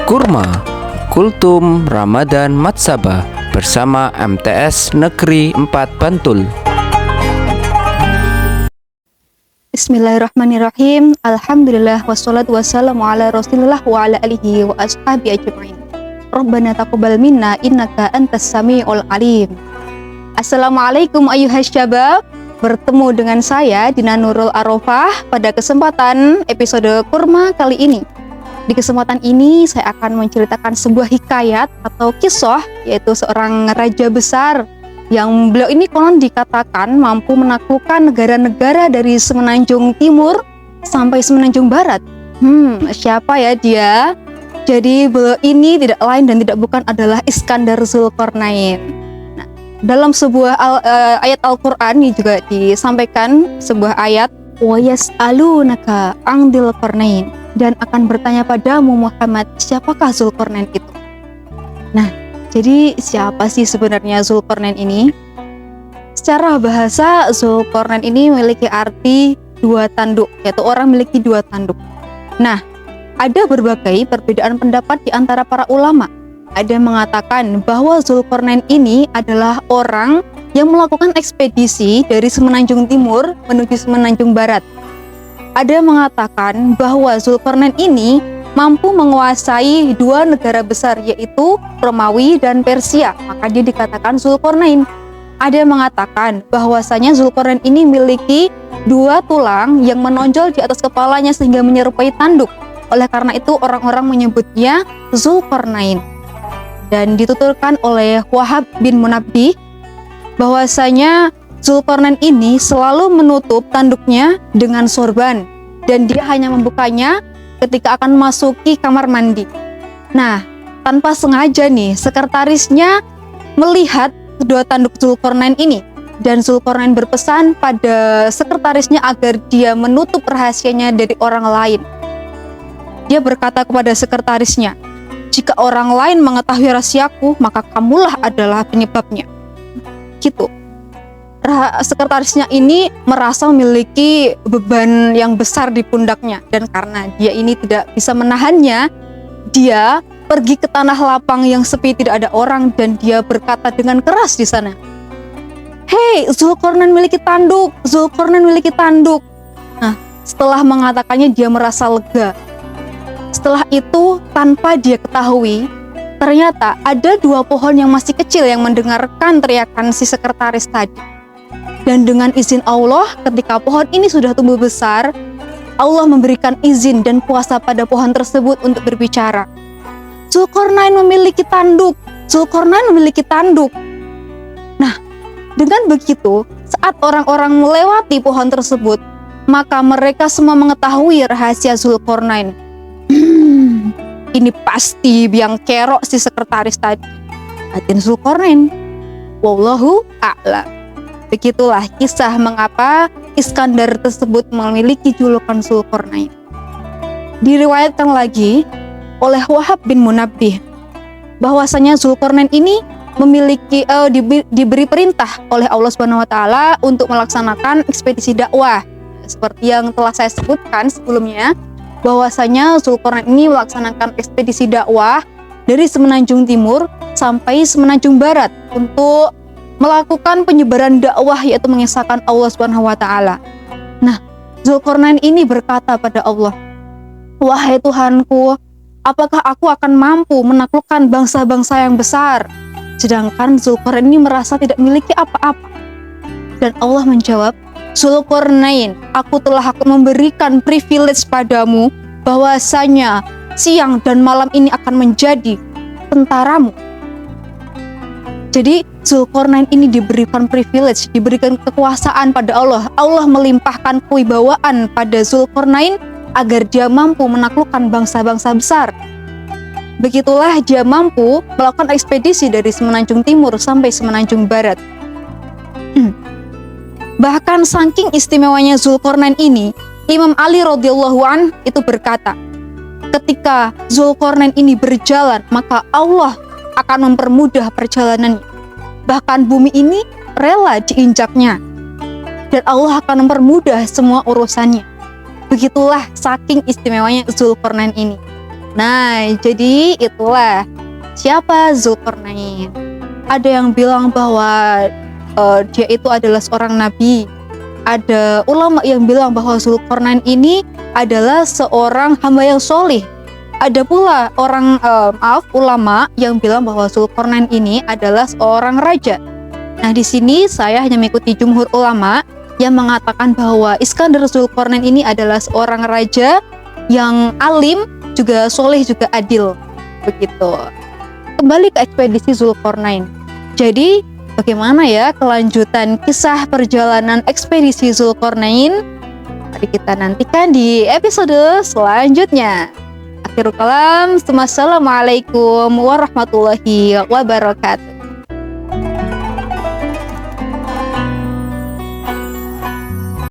Kurma, Kultum Ramadan Matsaba bersama MTS Negeri 4 Bantul. Bismillahirrahmanirrahim. Alhamdulillah wassalatu wassalamu ala Rasulillah wa ala alihi wa ashabi ajma'in. Rabbana taqabbal minna innaka antas samiul alim. Assalamualaikum ayyuhas syabab. Bertemu dengan saya Dina Nurul Arofah pada kesempatan episode Kurma kali ini. Di kesempatan ini saya akan menceritakan sebuah hikayat atau kisah, yaitu seorang raja besar yang beliau ini konon dikatakan mampu menaklukkan negara-negara dari semenanjung timur sampai semenanjung barat. Siapa ya dia? Jadi beliau ini tidak lain dan tidak bukan adalah Iskandar Zulkarnain. Nah, dalam sebuah ayat Al-Quran ini juga disampaikan sebuah ayat, wa yas'alunaka 'anil qarnain, dan akan bertanya padamu Muhammad, siapakah Zulkarnain itu? Nah, jadi siapa sih sebenarnya Zulkarnain ini? Secara bahasa, Zulkarnain ini memiliki arti dua tanduk, yaitu orang memiliki dua tanduk. Nah, ada berbagai perbedaan pendapat di antara para ulama. Ada yang mengatakan bahwa Zulkarnain ini adalah orang yang melakukan ekspedisi dari semenanjung timur menuju semenanjung barat. Ada yang mengatakan bahwa Zulkarnain ini mampu menguasai dua negara besar, yaitu Romawi dan Persia, maka dia dikatakan Zulkarnain. Ada yang mengatakan bahwasanya Zulkarnain ini memiliki dua tulang yang menonjol di atas kepalanya sehingga menyerupai tanduk. Oleh karena itu orang-orang menyebutnya Zulkarnain. Dan dituturkan oleh Wahab bin Munabbih bahwasanya Zulkarnain ini selalu menutup tanduknya dengan sorban dan dia hanya membukanya ketika akan memasuki kamar mandi. Nah, tanpa sengaja nih sekretarisnya melihat kedua tanduk Zulkarnain ini dan Zulkarnain berpesan pada sekretarisnya agar dia menutup rahasianya dari orang lain. Dia berkata kepada sekretarisnya, jika orang lain mengetahui rahasiaku, maka kamulah adalah penyebabnya. Gitu. Sekretarisnya ini merasa memiliki beban yang besar di pundaknya, dan karena dia ini tidak bisa menahannya, dia pergi ke tanah lapang yang sepi, tidak ada orang, dan dia berkata dengan keras di sana, "Hei, Zulkarnain memiliki tanduk, Zulkarnain memiliki tanduk." Nah, setelah mengatakannya dia merasa lega. Setelah itu, tanpa dia ketahui, ternyata ada dua pohon yang masih kecil yang mendengarkan teriakan si sekretaris tadi. Dan dengan izin Allah, ketika pohon ini sudah tumbuh besar, Allah memberikan izin dan kuasa pada pohon tersebut untuk berbicara. Zulkarnain memiliki tanduk, Zulkarnain memiliki tanduk. Nah, dengan begitu, saat orang-orang melewati pohon tersebut, maka mereka semua mengetahui rahasia Zulkarnain. Ini pasti biang kerok si sekretaris tadi. Batin Zulkarnain. Wallahu a'lam. Begitulah kisah mengapa Iskandar tersebut memiliki julukan Zulkarnain. Diriwayatkan lagi oleh Wahab bin Munabbih bahwasanya Zulkarnain ini diberi perintah oleh Allah Subhanahu wa taala untuk melaksanakan ekspedisi dakwah. Seperti yang telah saya sebutkan sebelumnya, bahwasanya Zulkarnain ini melaksanakan ekspedisi dakwah dari semenanjung timur sampai semenanjung barat untuk melakukan penyebaran dakwah, yaitu mengesahkan Allah Subhanahu wa taala. Nah, Zulkarnain ini berkata pada Allah, "Wahai Tuhanku, apakah aku akan mampu menaklukkan bangsa-bangsa yang besar?" Sedangkan Zulkarnain ini merasa tidak memiliki apa-apa. Dan Allah menjawab, "Zulkarnain, aku telah memberikan privilege padamu bahwasanya siang dan malam ini akan menjadi tentaramu." Jadi Zulkarnain ini diberikan privilege, diberikan kekuasaan pada Allah. Allah melimpahkan kewibawaan pada Zulkarnain agar dia mampu menaklukkan bangsa-bangsa besar. Begitulah dia mampu melakukan ekspedisi dari semenanjung timur sampai semenanjung barat. Bahkan saking istimewanya Zulkarnain ini, Imam Ali radhiyallahu an itu berkata, ketika Zulkarnain ini berjalan, maka Allah akan mempermudah perjalanannya. Bahkan bumi ini rela diinjaknya, dan Allah akan mempermudah semua urusannya. Begitulah saking istimewanya Zulkarnain ini. Nah, jadi itulah siapa Zulkarnain. Ada yang bilang bahwa dia itu adalah seorang nabi. Ada ulama yang bilang bahwa Zulkarnain ini adalah seorang hamba yang solih. Ada pula ulama yang bilang bahwa Zulkarnain ini adalah seorang raja. Nah, di sini saya hanya mengikuti jumhur ulama yang mengatakan bahwa Iskandar Zulkarnain ini adalah seorang raja yang alim, juga soleh, juga adil. Begitu. Kembali ke ekspedisi Zulkarnain. Jadi, bagaimana ya kelanjutan kisah perjalanan ekspedisi Zulkarnain? Mari kita nantikan di episode selanjutnya. Akhirul kalam, wassalamualaikum warahmatullahi wabarakatuh.